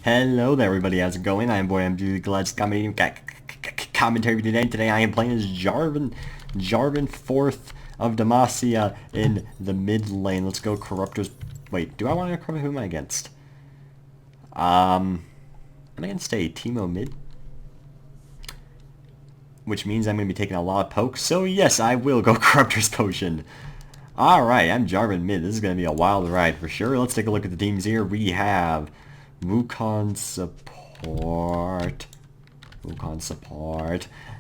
Hello there, everybody. How's it going? I'm boy. I'm Julie Glad commentary today. Today I am playing as Jarvan fourth of Demacia in the mid lane. Let's go Corruptors. Wait, do I want to corrupt? Who am I against? I'm against a Teemo mid, which means I'm going to be taking a lot of pokes. So yes, I will go Corruptors Potion. Alright, I'm Jarvan Mid. This is going to be a wild ride for sure. Let's take a look at the teams here. We have Wukong support.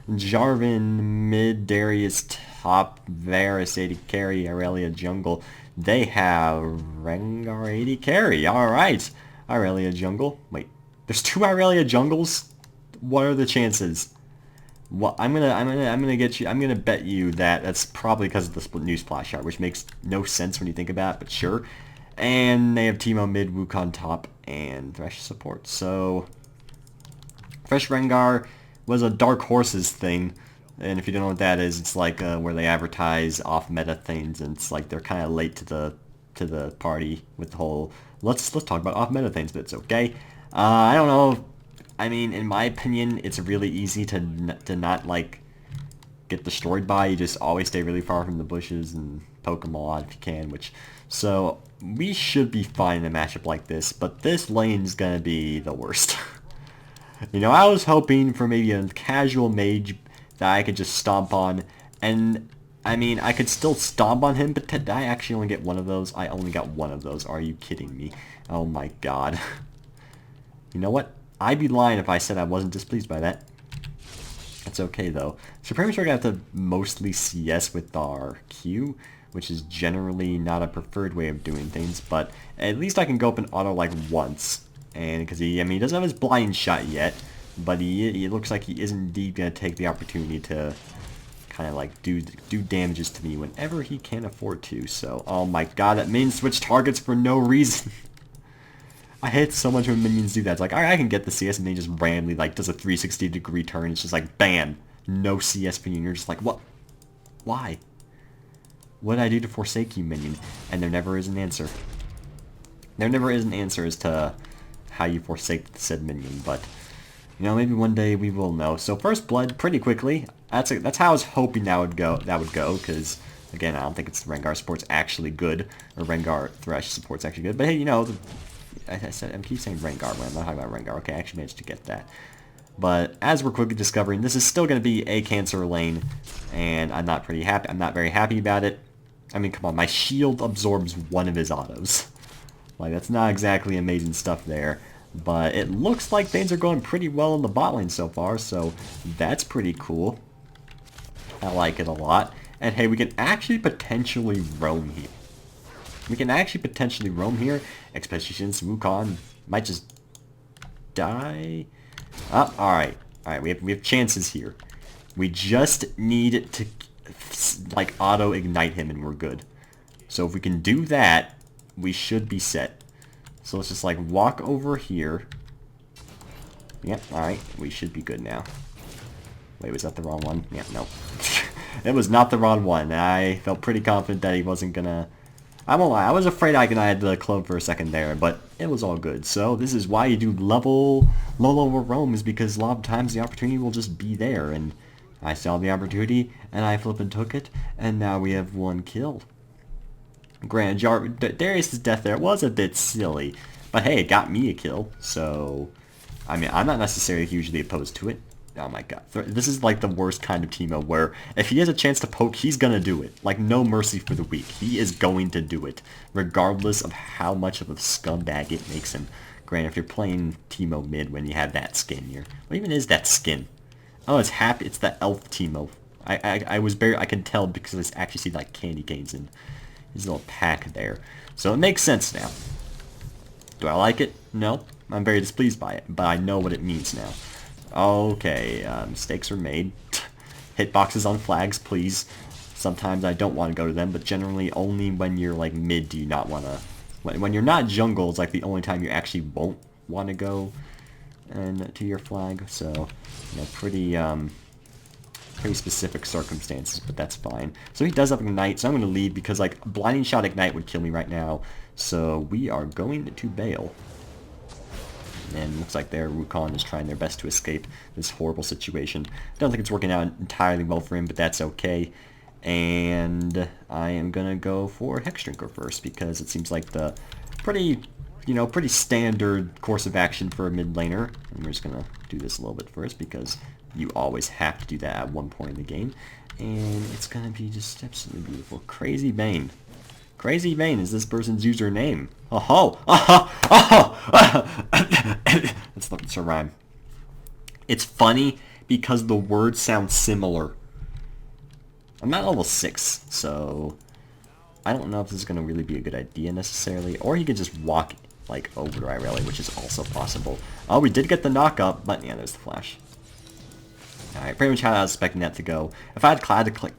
Jarvan Mid, Darius top, Varus 80 carry, Aurelia jungle. They have Rengar 80 carry. Alright. Aurelia jungle. Wait, there's two Aurelia jungles? What are the chances? Well, I'm gonna bet you that that's probably because of the new splash art, which makes no sense when you think about it, but sure. And they have Teemo mid, Wukong top, and Thresh support. So Fresh Rengar was a Dark Horses thing, and if you don't know what that is, it's like where they advertise off meta things, and it's like they're kind of late to the party with the whole let's talk about off meta things, but it's okay. I don't know. I mean, in my opinion, it's really easy to not, like, get destroyed by. You just always stay really far from the bushes and poke them a lot if you can, so we should be fine in a matchup like this, but this lane's gonna be the worst. You know, I was hoping for maybe a casual mage that I could just stomp on, and, I mean, I could still stomp on him, but did I actually only get one of those? I only got one of those. Are you kidding me? Oh my god. You know what? I'd be lying if I said I wasn't displeased by that. That's okay, though. So pretty much we're going to have to mostly CS with our Q, which is generally not a preferred way of doing things, but at least I can go up and auto, like, once. And because he doesn't have his blind shot yet, but he looks like he is indeed going to take the opportunity to kind of, like, do damages to me whenever he can afford to. So, oh my god, that minion switch targets for no reason. I hate so much when minions do that. It's like, alright, I can get the CS, and then he just randomly, like, does a 360-degree turn. It's just like, bam, no CS for you. And you're just like, what? Why? What did I do to forsake you, minion? And there never is an answer. There never is an answer as to how you forsake said minion, but, you know, maybe one day we will know. So first blood, pretty quickly. That's how I was hoping that would go, because, again, I don't think it's Rengar support's actually good, or Rengar Thresh support's actually good, but hey, you know, I keep saying Rengar when I'm not talking about Rengar. Okay, I actually managed to get that. But as we're quickly discovering, this is still going to be a cancer lane, and I'm not very happy about it. I mean, come on, my shield absorbs one of his autos. Like, that's not exactly amazing stuff there. But it looks like things are going pretty well in the bot lane so far, so that's pretty cool. I like it a lot. And hey, we can actually potentially roam here. Especially since Wukong might just die. Oh, alright. Alright, we have chances here. We just need to, like, auto-ignite him and we're good. So if we can do that, we should be set. So let's just, like, walk over here. Yep, alright. We should be good now. Wait, was that the wrong one? Yeah, no. It was not the wrong one. I felt pretty confident that he wasn't gonna... I won't lie, I was afraid I had the clone for a second there, but it was all good. So this is why you do low level roam, is because a lot of times the opportunity will just be there, and I saw the opportunity, and I flippin' took it, and now we have one kill. Granted, Darius' death there was a bit silly, but hey, it got me a kill, so, I mean, I'm not necessarily hugely opposed to it. Oh my god. This is like the worst kind of Teemo where if he has a chance to poke, he's gonna do it. Like, no mercy for the weak. He is going to do it, regardless of how much of a scumbag it makes him. Granted, if you're playing Teemo mid when you have that skin here. What even is that skin? Oh, it's happy. It's the elf Teemo. I can tell because I actually see like candy canes in his little pack there. So it makes sense now. Do I like it? No. I'm very displeased by it, but I know what it means now. Okay, mistakes are made. Hitboxes on flags, please. Sometimes I don't want to go to them, but generally only when you're, like, mid do you not want to... When you're not jungle, it's, like, the only time you actually won't want to go to your flag. So, you know, pretty specific circumstances, but that's fine. So he does have Ignite, so I'm going to leave because, like, Blinding Shot Ignite would kill me right now. So we are going to bail. And looks like their Wukong is trying their best to escape this horrible situation. Don't think it's working out entirely well for him, but that's okay. And I am going to go for Hexdrinker first, because it seems like the pretty standard course of action for a mid laner. And we're just going to do this a little bit first, because you always have to do that at one point in the game. And it's going to be just absolutely beautiful. Crazy Bane. Crazy Bane is this person's username. Oh-ho! Oh-ho! That's a rhyme. It's funny because the words sound similar. I'm not level 6, so I don't know if this is going to really be a good idea necessarily. Or he could just walk like over to Irelia, which is also possible. Oh, we did get the knock up, but yeah, there's the flash. Alright, pretty much how I was expecting that to go. If I had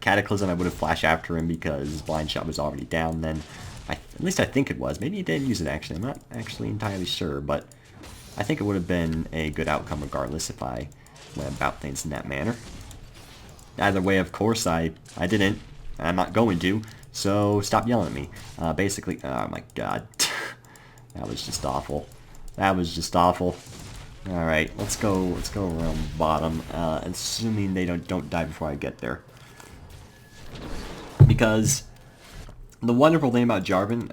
Cataclysm, I would have flashed after him because his blind shot was already down then. At least I think it was. Maybe he didn't use it actually. I'm not actually entirely sure, but I think it would have been a good outcome regardless if I went about things in that manner. Either way, of course, I didn't. I'm not going to, so stop yelling at me. Basically, oh my god. That was just awful. That was just awful. Alright, let's go around bottom, assuming they don't die before I get there. Because the wonderful thing about Jarvan,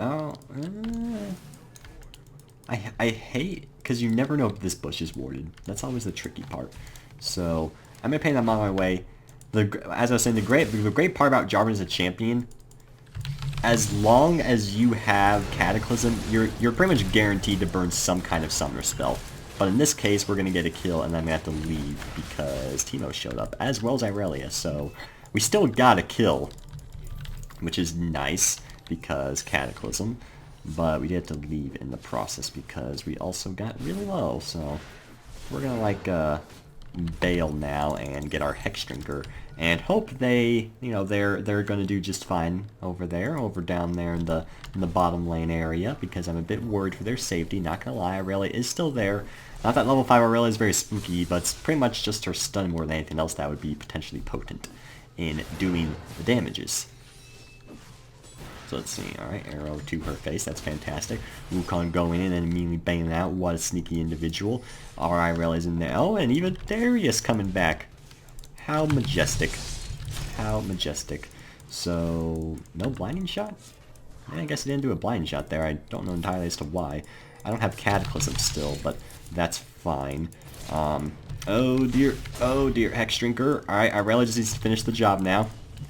I hate, because you never know if this bush is warded. That's always the tricky part. So, I'm going to pay them on my way. As I was saying, the great part about Jarvan as a champion, as long as you have Cataclysm, you're pretty much guaranteed to burn some kind of summoner spell. But in this case, we're going to get a kill, and then I'm going to have to leave because Teemo showed up, as well as Irelia. So we still got a kill, which is nice because Cataclysm. But we did have to leave in the process because we also got really low. So we're going to like bail now and get our Hexdrinker and hope they're going to do just fine over down there in the bottom lane area, because I'm a bit worried for their safety. Not gonna lie, Irelia is still there. Not that level 5 Irelia is very spooky, but it's pretty much just her stun more than anything else that would be potentially potent in doing the damages. So let's see. Alright, arrow to her face. That's fantastic. Wukong going in and immediately banging out. What a sneaky individual. Our Irelia's in there. Oh, and even Darius coming back. How majestic. How majestic. So, no blinding shot? Yeah, I guess he didn't do a blinding shot there. I don't know entirely as to why. I don't have Cataclysm still, but that's fine. Oh dear. Oh dear. Hexdrinker. Alright, Irelia just needs to finish the job now.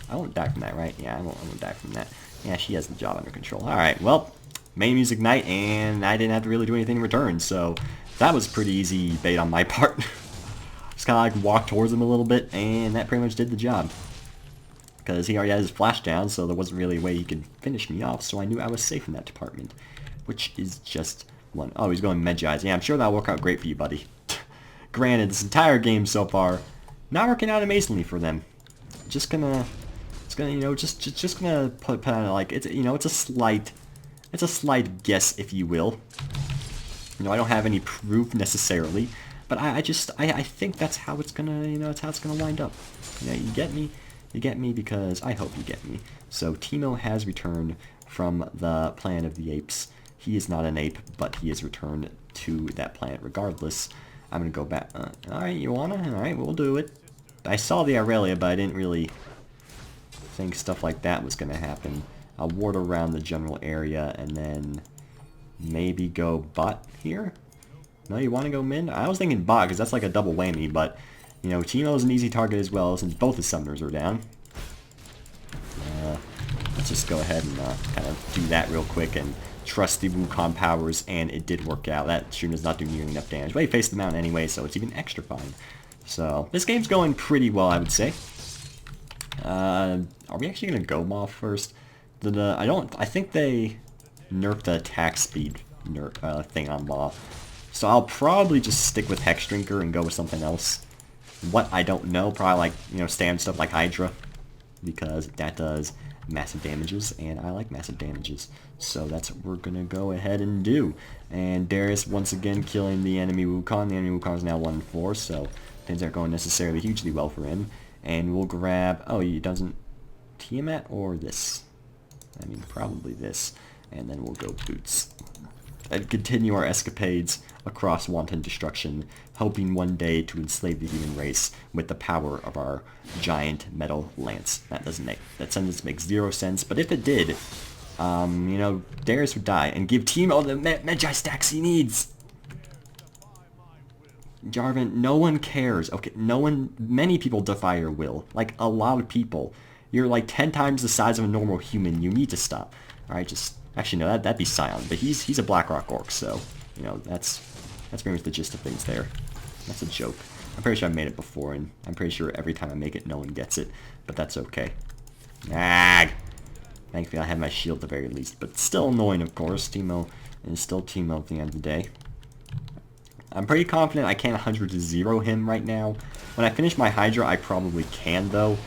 I won't die from that, right? Yeah, I won't die from that. Yeah, she has the job under control. Alright, well, main music night, and I didn't have to really do anything in return, so that was pretty easy bait on my part. Just kind of like walked towards him a little bit, and that pretty much did the job. Because he already had his flash down, so there wasn't really a way he could finish me off, so I knew I was safe in that department. Which is just one. Oh, he's going Medjai's. Yeah, I'm sure that'll work out great for you, buddy. Granted, this entire game so far, not working out amazingly for them. Just gonna put on like it's it's a slight guess, if you will. I don't have any proof necessarily, but I think that's how it's gonna it's how it's gonna wind up. You get me because I hope you get me. So Teemo has returned from the Planet of the Apes. He is not an ape, but he is returned to that planet regardless. I'm gonna go back. Alright, you wanna? Alright, we'll do it. I saw the Irelia, but I didn't really think stuff like that was gonna happen. I'll ward around the general area and then maybe go bot here. No, you want to go mid? I was thinking bot because that's like a double whammy, but Teemo's an easy target as well since both his summoners are down. Let's just go ahead and kind of do that real quick and trust the Wukong powers, and it did work out. That shooting does not do nearly enough damage, but he faced the mountain anyway, so it's even extra fine. So this game's going pretty well, I would say. Are we actually gonna go Maw first? I think they nerfed the attack speed thing on Maw. So I'll probably just stick with Hexdrinker and go with something else. What, I don't know. Probably like, standard stuff like Hydra, because that does massive damages, and I like massive damages. So that's what we're gonna go ahead and do. And Darius once again killing the enemy Wukong. The enemy Wukong is now 1-4, so things aren't going necessarily hugely well for him. And we'll grab, oh, he doesn't Tiamat or this? I mean, probably this. And then we'll go Boots. and continue our escapades across wanton destruction, hoping one day to enslave the human race with the power of our giant metal lance. That sentence makes zero sense, but if it did, you know, Darius would die and give Teemo the Magi stacks he needs. Jarvan, no one cares. Okay, many people defy your will. Like, a lot of people. You're like 10 times the size of a normal human. You need to stop. Alright, actually, no, that'd be Scion. But he's a Blackrock Orc, so, you know, that's pretty much the gist of things there. That's a joke. I'm pretty sure I've made it before, and I'm pretty sure every time I make it, no one gets it. But that's okay. Ag! Thankfully, I have my shield at the very least. But still annoying, of course. Teemo is still Teemo at the end of the day. I'm pretty confident I can't 100-0 him right now. When I finish my Hydra, I probably can, though.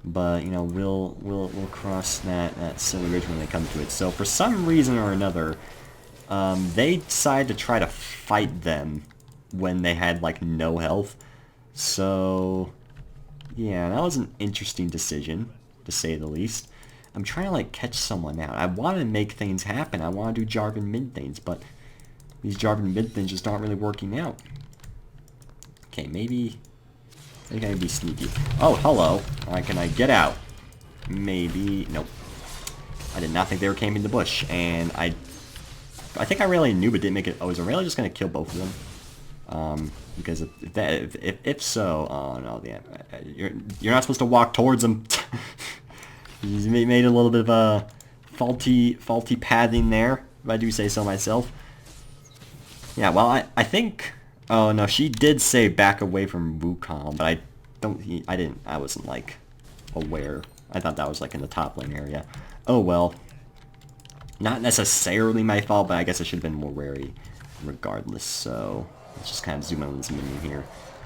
But, you know, we'll cross that silly ridge when they come to it. So, for some reason or another, they decided to try to fight them when they had, like, no health. So, yeah, that was an interesting decision, to say the least. I'm trying to, like, catch someone out. I want to make things happen. I want to do Jarvan Mid things, but these Jarvan Mid things just aren't really working out. Okay, maybe I gotta be sneaky. Oh, hello. Alright, can I get out? Maybe. Nope. I did not think they were camping the bush, and I think I really knew but didn't make it. Oh, is Aurelia just gonna kill both of them? Because if so, oh no, you're not supposed to walk towards them. You made a little bit of a faulty pathing there, if I do say so myself. Yeah, well, I think. Oh no, she did say back away from Wukong, but I wasn't like aware. I thought that was like in the top lane area. Oh well. Not necessarily my fault, but I guess I should have been more wary regardless. So let's just kind of zoom in on this minion here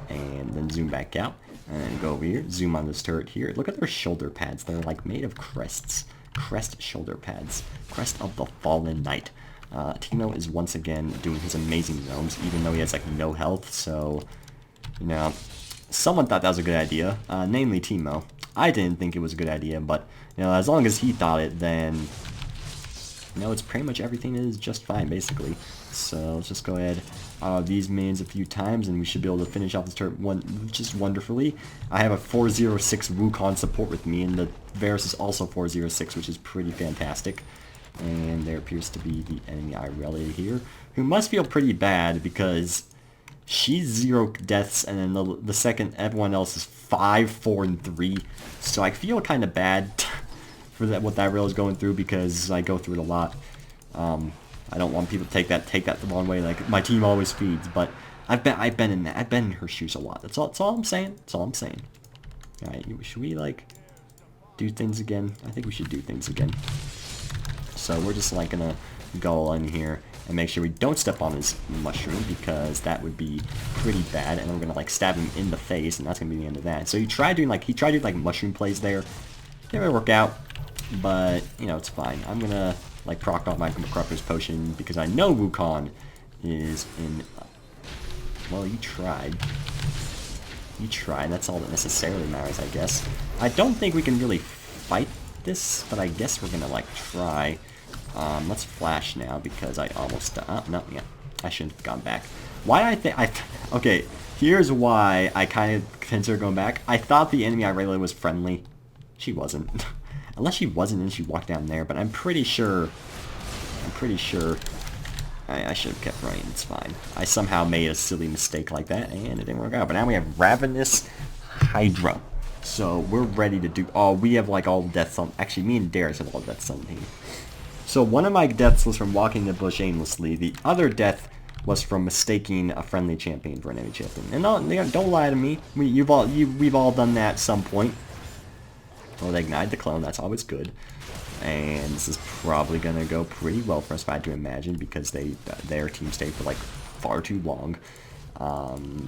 and then zoom back out and then go over here, zoom on this turret here. Look at their shoulder pads. They're like made of crests. Crest shoulder pads. Crest of the Fallen Knight. Teemo is once again doing his amazing roams, even though he has like no health, so, you know, someone thought that was a good idea, namely Teemo. I didn't think it was a good idea, but, you know, as long as he thought it, then, you know, it's pretty much everything is just fine, basically. So, let's just go ahead, these minions a few times, and we should be able to finish off this turret just wonderfully. I have a 406 Wukong support with me, and the Varus is also 406, which is pretty fantastic. And there appears to be the enemy Irelia here, who must feel pretty bad because she's 0 deaths, and then the second everyone else is 5, 4, and 3. So I feel kind of bad for what that Irelia is going through because I go through it a lot. I don't want people to take that the wrong way. Like my team always feeds, but I've been in her shoes a lot. That's all I'm saying. That's all I'm saying. All right, should we like do things again? I think we should do things again. So we're just like gonna go in here and make sure we don't step on his mushroom because that would be pretty bad, and we're gonna like stab him in the face, and that's gonna be the end of that. So he tried doing like mushroom plays there. Didn't really work out, but you know, it's fine. I'm gonna like proc off my Corruptor's Potion because I know Wukong is in. Well, you tried. You tried. That's all that necessarily matters, I guess. I don't think we can really fight this, but I guess we're gonna like try. Let's flash now because I almost no, yeah, I shouldn't have gone back. Okay, here's why I kind of consider going back. I thought the enemy Irelia was friendly. She wasn't. Unless she wasn't and she walked down there, but I'm pretty sure I should have kept running. It's fine. I somehow made a silly mistake like that and it didn't work out. But now we have Ravenous Hydra. So we're ready to do. Oh, we have like all deaths on. Actually, me and Darius have all deaths on here. So one of my deaths was from walking the bush aimlessly. The other death was from mistaking a friendly champion for an enemy champion. And don't lie to me. We've all done that at some point. Well, they ignited the clone. That's always good. And this is probably gonna go pretty well for us, if I had to imagine, because their team stayed for like far too long.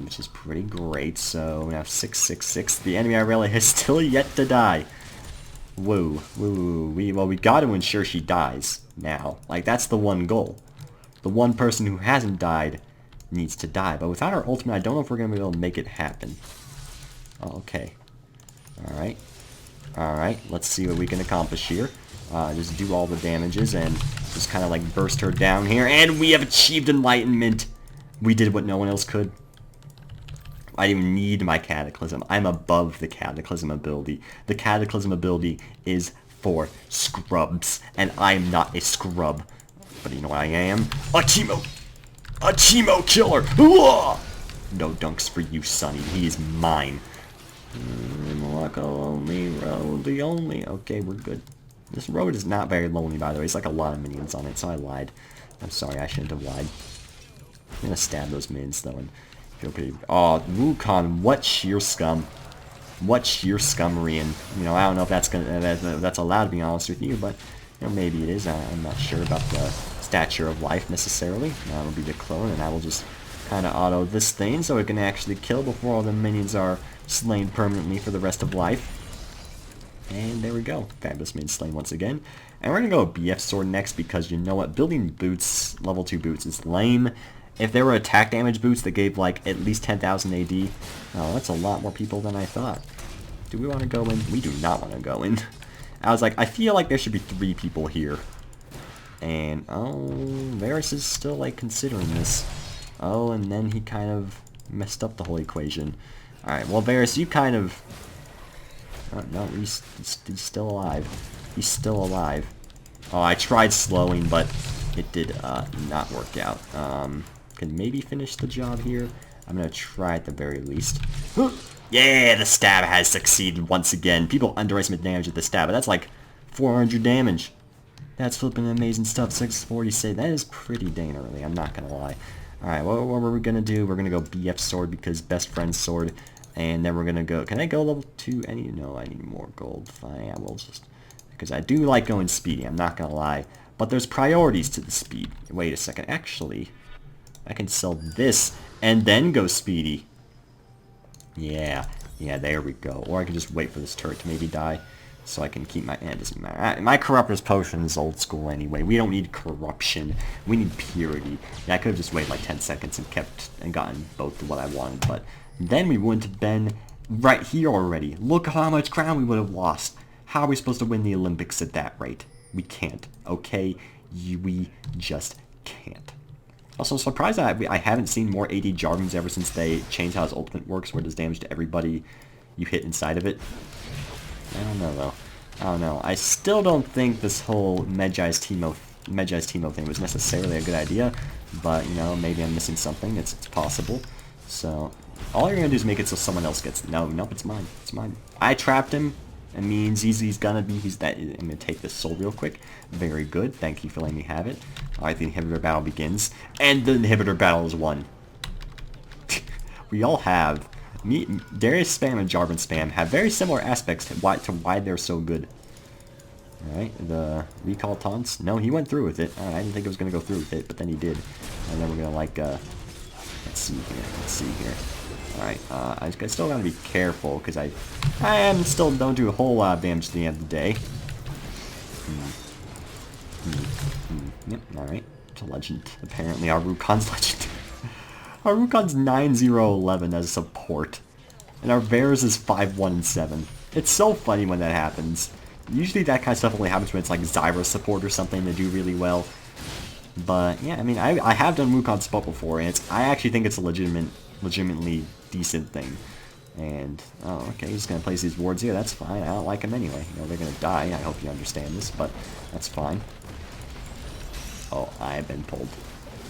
Which is pretty great. So we have 666. The enemy Irelia has still yet to die. Woo, woo, we got to ensure she dies now. Like that's the one goal. The one person who hasn't died needs to die. But without our ultimate, I don't know if we're gonna be able to make it happen. Oh, okay. All right. All right. Let's see what we can accomplish here. just do all the damages and just kind of like burst her down here. And we have achieved enlightenment. We did what no one else could. I didn't even need my Cataclysm. I'm above the Cataclysm ability. The Cataclysm ability is for scrubs, and I'm not a scrub. But you know what I am? A Teemo! A Teemo killer! Ooh! No dunks for you, Sonny. He is mine. Like a lonely road, the only... Okay, we're good. This road is not very lonely, by the way. It's like a lot of minions on it, so I lied. I'm sorry, I shouldn't have lied. I'm gonna stab those minions, though, and feel pretty... Oh, Wukong, what sheer scum. What sheer scummery, and, you know, I don't know if that's allowed, to be honest with you, but, you know, maybe it is. I'm not sure about the stature of life, necessarily. That'll be the clone, and I will just kind of auto this thing so it can actually kill before all the minions are slain permanently for the rest of life. And there we go. Fabulous minion slain once again. And we're going to go BF Sword next because you know what? Building boots, level 2 boots, is lame. If there were attack damage boots that gave like at least 10,000 AD, oh, that's a lot more people than I thought. Do we want to go in? We do not want to go in. I was like, I feel like there should be 3 people here. And, oh, Varus is still like considering this. Oh, and then he kind of messed up the whole equation. Alright, well, Varus, you kind of... Oh, no, he's still alive. He's still alive. Oh, I tried slowing, but it did not work out. Can maybe finish the job here. I'm going to try at the very least. Yeah, the stab has succeeded once again. People underestimate damage at the stab, but that's like 400 damage. That's flipping amazing stuff. 640 save. That is pretty dang early, I'm not going to lie. Alright, what are we going to do? We're going to go BF Sword because best friend sword. And then we're going to go... Can I go level 2? No, I need more gold. Fine, I will just... Because I do like going speedy, I'm not going to lie. But there's priorities to the speed. Wait a second. Actually, I can sell this and then go speedy. Yeah, there we go. Or I can just wait for this turret to maybe die. So I can keep my... It doesn't matter. My Corruptor's Potion is old school anyway. We don't need corruption. We need purity. Yeah, I could have just waited like 10 seconds and gotten both of what I wanted. But then we wouldn't have been right here already. Look how much ground we would have lost. How are we supposed to win the Olympics at that rate? We can't. Okay? We just can't. Also, surprised that I haven't seen more AD Jarvans ever since they changed how his ultimate works, where it does damage to everybody you hit inside of it. I don't know, though. I don't know. I still don't think this whole Medjai's Teemo thing was necessarily a good idea, but, you know, maybe I'm missing something. It's possible. So, all you're going to do is make it so someone else gets it. Nope, it's mine. It's mine. I trapped him. It means he's gonna be, I'm gonna take this soul real quick. Very good. Thank you for letting me have it. Alright, the inhibitor battle begins. And the inhibitor battle is won. We all have... Darius Spam and Jarvan Spam have very similar aspects to why they're so good. Alright, the recall taunts. No, he went through with it. I didn't think it was gonna go through with it, but then he did. And then we're gonna like, let's see here. Alright, I still gotta be careful, because I am still don't do a whole lot of damage at the end of the day. Yep, alright. It's a legend. Apparently our Wukon's legend. Our Wukon's 9-0-11 as support. And our Varus is 5-1-7. It's so funny when that happens. Usually that kind of stuff only happens when it's like Zyra support or something that do really well. But, yeah, I mean, I have done Wukong support before, and I actually think it's a legitimately decent thing. And, oh, okay, he's going to place these wards here. That's fine. I don't like him anyway. You know, they're going to die. I hope you understand this, but that's fine. Oh, I have been pulled.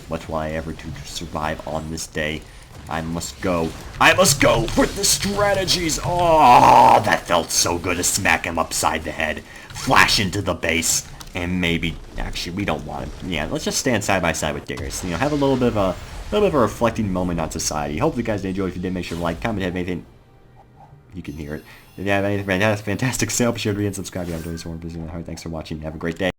What will I ever do to survive on this day? I must go. I must go for the strategies. Oh, that felt so good to smack him upside the head. Flash into the base. And maybe, actually, we don't want him. Yeah, let's just stand side by side with Darius. You know, have a little bit of a reflecting moment on society. Hope you guys enjoyed. If you did, make sure to like, comment, have anything. You can hear it. If you have anything fantastic, say up, share, and subscribe. If you haven't done so, thanks for watching. Have a great day.